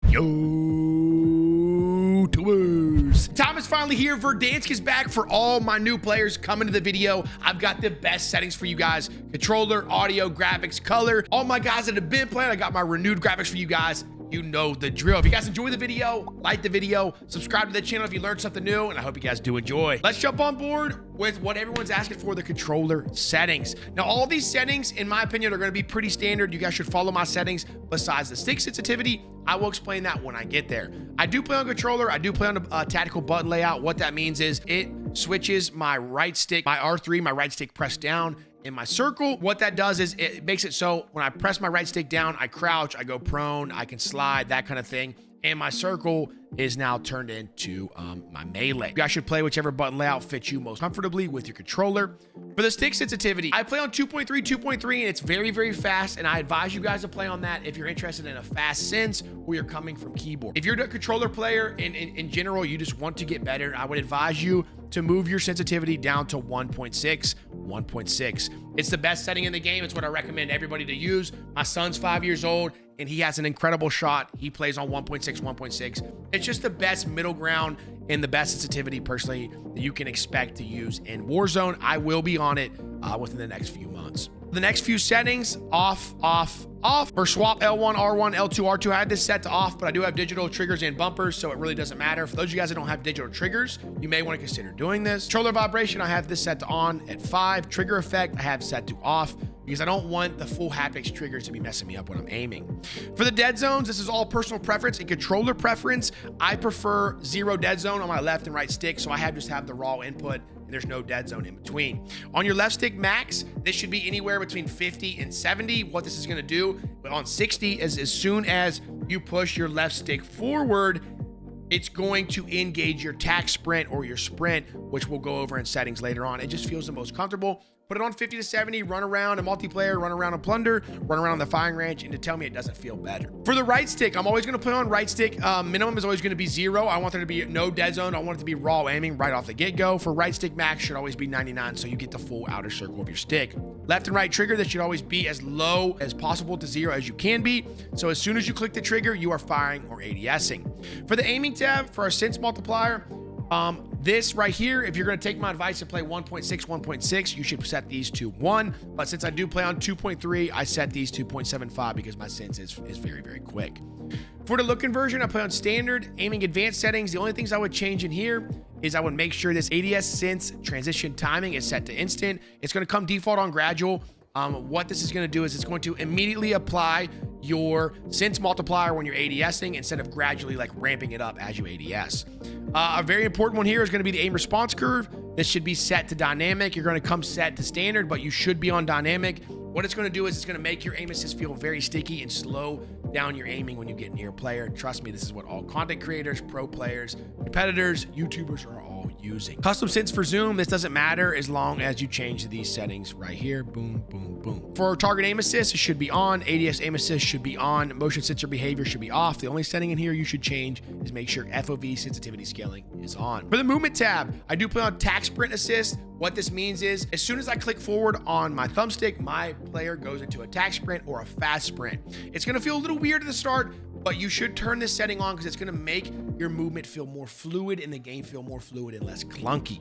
YouTubers. Time is finally here. Verdansk is back for all my new players coming to the video. I've got the best settings for you guys. Controller, audio, graphics, color. All my guys that have been playing, I got my renewed graphics for you guys. You know the drill. If you guys enjoy the video, like the video, subscribe to the channel if you learned something new, and I hope you guys do enjoy. Let's jump on board with what everyone's asking for, the controller settings. Now, all these settings, in my opinion, are going to be pretty standard. You guys should follow my settings besides the stick sensitivity. I will explain that when I get there. I do play on controller. I do play on a tactical button layout. What that means is it switches my right stick, my R3, my right stick pressed down in my circle. What that does is it makes it so when I press my right stick down, I crouch, I go prone, I can slide, that kind of thing. And my circle is now turned into my melee. You guys should play whichever button layout fits you most comfortably with your controller. For the stick sensitivity, I play on 2.3, and it's very, very fast. And I advise you guys to play on that if you're interested in a fast sense or you're coming from keyboard. If you're a controller player in general, you just want to get better, I would advise you to move your sensitivity down to 1.6. It's the best setting in the game. It's what I recommend everybody to use. My son's 5 years old and he has an incredible shot. He plays on 1.6. It's just the best middle ground and the best sensitivity personally that you can expect to use in Warzone. I will be on it within the next few months. The next few settings, off. For swap L1, R1, L2, R2, I had this set to off, but I do have digital triggers and bumpers, so it really doesn't matter. For those of you guys that don't have digital triggers, you may want to consider doing this. Controller vibration, I have this set to on at 5. Trigger effect, I have set to off because I don't want the full haptics triggers to be messing me up when I'm aiming. For the dead zones, this is all personal preference and controller preference. I prefer 0 dead zone on my left and right stick, so I just have the raw input and there's no dead zone in between. On your left stick max, this should be anywhere between 50 and 70. What this is gonna do, but on 60 is as soon as you push your left stick forward, it's going to engage your tack sprint or your sprint, which we'll go over in settings later on. It just feels the most comfortable. Put it on 50 to 70, run around a multiplayer, run around a plunder, run around on the firing range, and to tell me it doesn't feel better. For the right stick, I'm always gonna put on right stick. Minimum is always gonna be 0. I want there to be no dead zone. I want it to be raw aiming right off the get-go. For right stick max should always be 99, so you get the full outer circle of your stick. Left and right trigger, this should always be as low as possible to 0 as you can be. So as soon as you click the trigger, you are firing or ADSing. For the aiming tab, for our sense multiplier, this right here, if you're going to take my advice and play 1.6, you should set these to 1. But since I do play on 2.3, I set these to 0.75 because my sense is very, very quick. For the look conversion, I play on standard, aiming advanced settings. The only things I would change in here is I would make sure this ADS sense transition timing is set to instant. It's going to come default on gradual. What this is going to do is it's going to immediately apply your sense multiplier when you're ADSing instead of gradually like ramping it up as you ADS. A very important one here is going to be the aim response curve. This should be set to dynamic. You're going to come set to standard, but you should be on dynamic. What it's going to do is it's going to make your aim assist feel very sticky and slow down your aiming when you get near a player. Trust me, this is what all content creators, pro players, competitors, YouTubers are all using. Custom sense for zoom, this doesn't matter as long as you change these settings right here. Boom, boom, boom. For target aim assist, it should be on. ADS aim assist should be on. Motion sensor behavior should be off. The only setting in here you should change is make sure FOV sensitivity scaling is on. For the movement tab, I do play on tack sprint assist. What this means is as soon as I click forward on my thumbstick, my player goes into a tack sprint or a fast sprint. It's going to feel a little weird at the start, but you should turn this setting on because it's going to make your movement feel more fluid and the game feel more fluid and less clunky.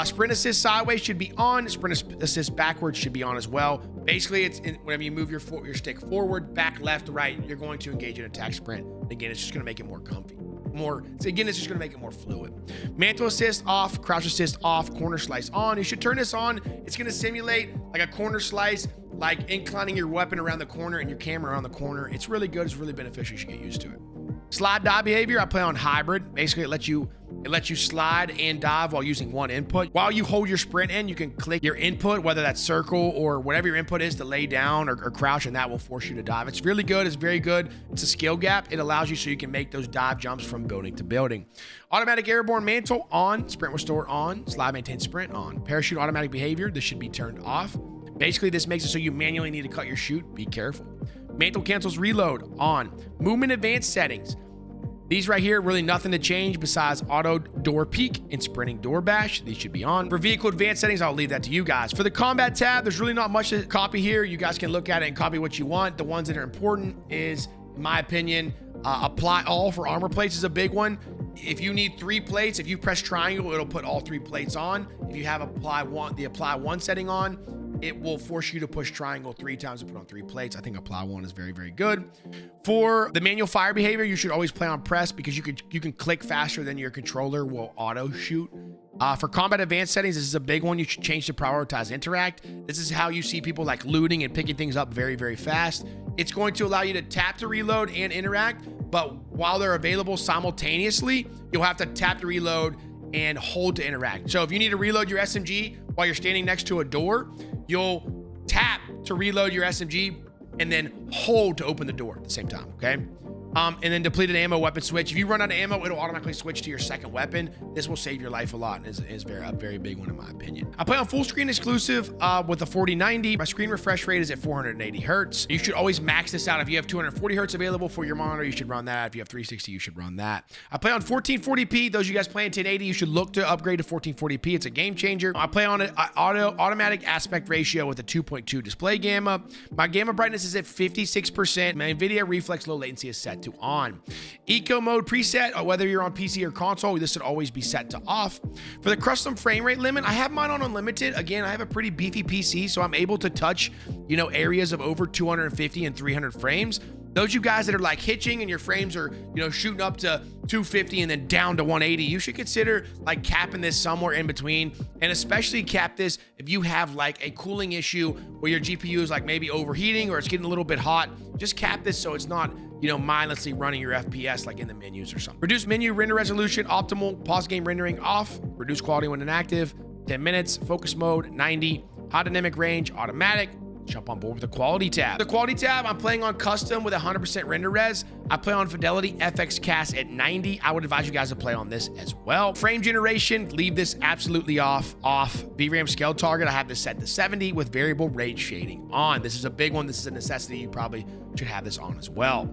Sprint assist sideways should be on. Sprint assist backwards should be on as well. Basically, it's whenever you move your stick forward, back, left, right, you're going to engage in a tack sprint. Again, it's just going to make it more comfy. It's just going to make it more fluid. Mantle assist off, crouch assist off, corner slice on. You should turn this on. It's going to simulate like a corner slice, like inclining your weapon around the corner and your camera around the corner. It's really good. It's really beneficial. You should get used to it. Slide dive behavior, I play on hybrid. Basically, it lets you slide and dive while using one input. While you hold your sprint in, you can click your input, whether that's circle or whatever your input is to lay down or crouch, and that will force you to dive. It's really good. It's very good. It's a skill gap. It allows you so you can make those dive jumps from building to building. Automatic airborne mantle on. Sprint restore on. Slide maintain sprint on. Parachute automatic behavior. This should be turned off. Basically, this makes it so you manually need to cut your chute. Be careful. Mantle cancels reload on. Movement advanced settings. These right here, really nothing to change besides auto door peek and sprinting door bash. These should be on. For vehicle advanced settings, I'll leave that to you guys. For the combat tab, there's really not much to copy here. You guys can look at it and copy what you want. The ones that are important is, in my opinion, Apply all for armor plates is a big one. If you need 3 plates, if you press triangle, it'll put all 3 plates on. If you have the apply one setting on, it will force you to push triangle 3 times to put on 3 plates. I think apply one is very, very good. For the manual fire behavior, you should always play on press because you can click faster than your controller will auto shoot. For combat advanced settings, this is a big one. You should change to prioritize interact. This is how you see people like looting and picking things up very, very fast. It's going to allow you to tap to reload and interact, but while they're available simultaneously, you'll have to tap to reload and hold to interact. So if you need to reload your SMG while you're standing next to a door, you'll tap to reload your SMG and then hold to open the door at the same time, okay? And then depleted ammo weapon switch. If you run out of ammo, it'll automatically switch to your second weapon. This will save your life a lot and is a very big one in my opinion. I play on full screen exclusive with a 4090. My screen refresh rate is at 480 hertz. You should always max this out. If you have 240 hertz available for your monitor, you should run that. If you have 360, you should run that. I play on 1440p. Those of you guys playing 1080, you should look to upgrade to 1440p. It's a game changer. I play on an automatic aspect ratio with a 2.2 display gamma. My gamma brightness is at 56%. My NVIDIA reflex low latency is set to on. Eco mode preset, whether you're on PC or console, this should always be set to off. For the custom frame rate limit, I have mine on unlimited. Again, I have a pretty beefy PC, so I'm able to touch, areas of over 250 and 300 frames. Those you guys that are like hitching and your frames are, shooting up to 250 and then down to 180, you should consider like capping this somewhere in between, and especially cap this if you have like a cooling issue where your GPU is like maybe overheating or it's getting a little bit hot. Just cap this so it's not, mindlessly running your FPS like in the menus or something. Reduce menu render resolution, optimal, pause game rendering off, reduce quality when inactive, 10 minutes, focus mode, 90, high dynamic range, automatic. Jump on board with the quality tab. The quality tab, I'm playing on custom with 100% render res. I play on Fidelity FX Cast at 90. I would advise you guys to play on this as well. Frame generation, leave this absolutely off. VRAM scale target, I have this set to 70 with variable rate shading on. This is a big one. This is a necessity. You probably should have this on as well.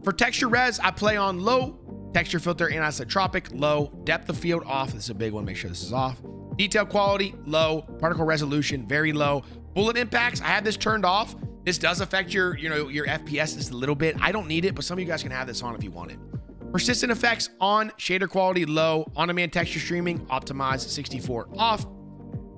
For texture res, I play on low. Texture filter, anisotropic, low. Depth of field, off. This is a big one. Make sure this is off. Detail quality, low. Particle resolution, very low. Bullet impacts, I have this turned off. This does affect your FPS just a little bit. I don't need it, but some of you guys can have this on if you want it. Persistent effects on, shader quality low, on-demand texture streaming optimized 64 off.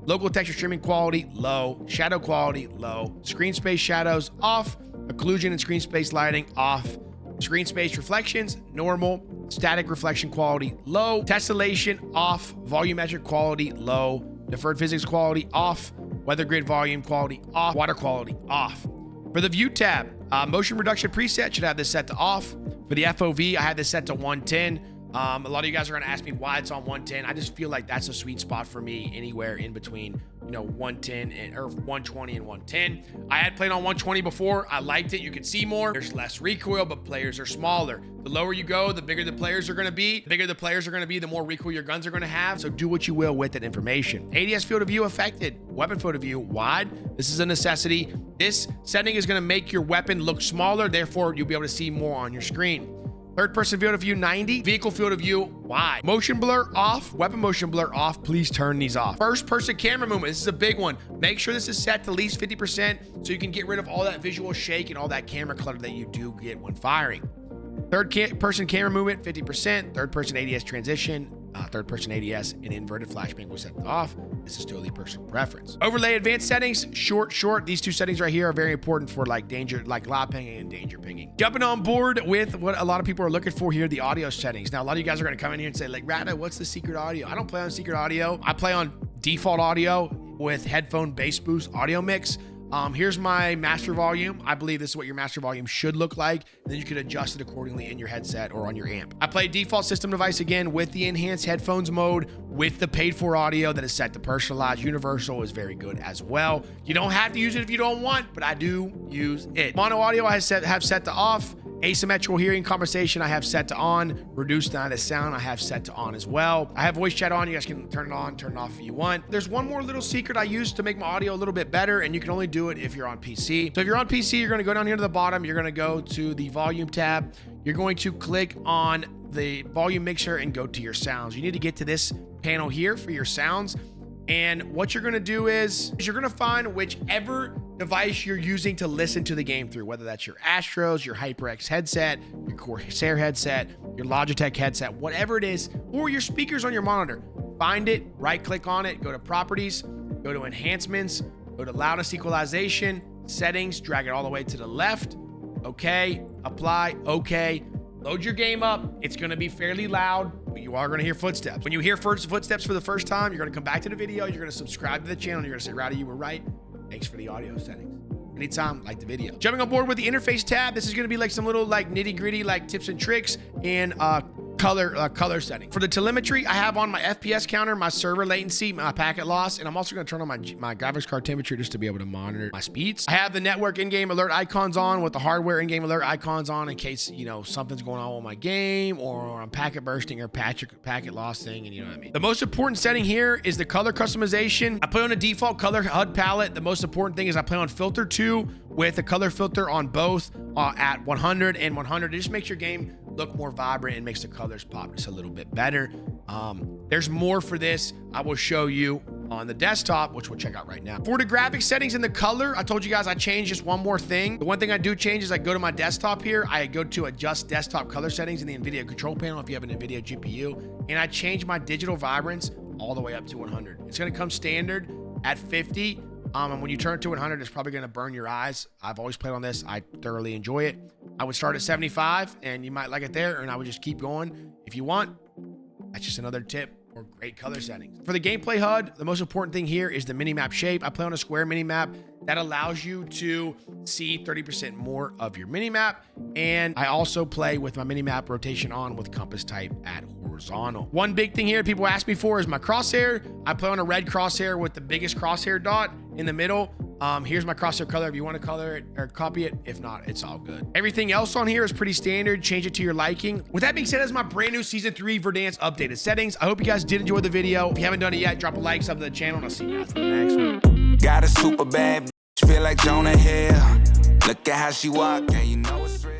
Local texture streaming quality low, shadow quality low, screen space shadows off, occlusion and screen space lighting off, screen space reflections normal, static reflection quality low, tessellation off, volumetric quality low, deferred physics quality off, weather grid volume quality off, water quality off. For the view tab, motion reduction preset should have this set to off. For the FOV, I had this set to 110. A lot of you guys are gonna ask me why it's on 110. I just feel like that's a sweet spot for me anywhere in between, 110 or 120 and 110. I had played on 120 before. I liked it. You could see more. There's less recoil, but players are smaller. The lower you go, the bigger the players are gonna be. The bigger the players are gonna be, the more recoil your guns are gonna have. So do what you will with that information. ADS field of view affected. Weapon field of view wide. This is a necessity. This setting is gonna make your weapon look smaller. Therefore, you'll be able to see more on your screen. Third person field of view 90, vehicle field of view wide. Motion blur off, weapon motion blur off. Please turn these off. First person camera movement, this is a big one. Make sure this is set to at least 50% so you can get rid of all that visual shake and all that camera clutter that you do get when firing. Third person camera movement, 50%. Third person ADS transition, third person ADS and inverted flashbang was set off. This is totally personal preference. Overlay advanced settings, short. These two settings right here are very important for like danger, like loud pinging and danger pinging. Jumping on board with what a lot of people are looking for here, the audio settings. Now, a lot of you guys are gonna come in here and say like, Ryda, what's the secret audio? I don't play on secret audio. I play on default audio with headphone bass boost audio mix. Here's my master volume. I believe this is what your master volume should look like. And then you can adjust it accordingly in your headset or on your amp. I play default system device again with the enhanced headphones mode with the paid for audio that is set to personalized. Universal is very good as well. You don't have to use it if you don't want, but I do use it. Mono audio I have set to off. Asymmetrical hearing conversation I have set to on. Reduced tinnitus sound I have set to on as well. I have voice chat on. You guys can turn it on, turn it off if you want. There's one more little secret I use to make my audio a little bit better, and you can only do it if you're on PC. So if you're on PC, you're gonna go down here to the bottom. You're gonna go to the volume tab. You're going to click on the volume mixer and go to your sounds. You need to get to this panel here for your sounds. And what you're gonna do is you're gonna find whichever device you're using to listen to the game through, whether that's your Astros, your HyperX headset, your Corsair headset, your Logitech headset, whatever it is, or your speakers on your monitor. Find it, right click on it, go to properties, go to enhancements, go to loudness equalization, settings, drag it all the way to the left. Okay, apply, okay. Load your game up. It's gonna be fairly loud, but you are gonna hear footsteps. When you hear footsteps for the first time, you're gonna come back to the video, you're gonna subscribe to the channel, and you're gonna say, Ryda, you were right. Thanks for the audio settings. Anytime, like the video. Jumping on board with the interface tab, this is gonna be like some little like nitty gritty like tips and tricks and color setting. For the telemetry, I have on my FPS counter, my server latency, my packet loss, and I'm also gonna turn on my graphics card temperature just to be able to monitor my speeds. I have the network in-game alert icons on with the hardware in-game alert icons on in case, you know, something's going on with my game or I'm packet bursting or packet loss thing, and you know what I mean. The most important setting here is the color customization. I play on a default color HUD palette. The most important thing is I play on filter 2 with a color filter on both at 100 and 100. It just makes your game look more vibrant and makes the colors pop just a little bit better. There's more for this. I will show you on the desktop, which we'll check out right now. For the graphics settings and the color, I told you guys I changed just one more thing. The one thing I do change is I go to my desktop here. I go to adjust desktop color settings in the NVIDIA control panel if you have an NVIDIA GPU, and I change my digital vibrance all the way up to 100. It's gonna come standard at 50. And when you turn it to 100, it's probably gonna burn your eyes. I've always played on this. I thoroughly enjoy it. I would start at 75 and you might like it there, and I would just keep going. If you want, that's just another tip or great color settings. For the gameplay HUD, the most important thing here is the minimap shape. I play on a square minimap that allows you to see 30% more of your minimap. And I also play with my minimap rotation on with compass type at horizontal. One big thing here people ask me for is my crosshair. I play on a red crosshair with the biggest crosshair dot in the middle. Here's my crosshair color if you want to color it or copy it. If not, it's all good. Everything else on here is pretty standard. Change it to your liking. With that being said, that's my brand new season 3 Verdansk updated settings. I hope you guys did enjoy the video. If you haven't done it yet, drop a like, sub to the channel, and I'll see you guys in the next one. Got a super bad bitch, feel like Jonah Hill. Look at how she walk, and you know it's real.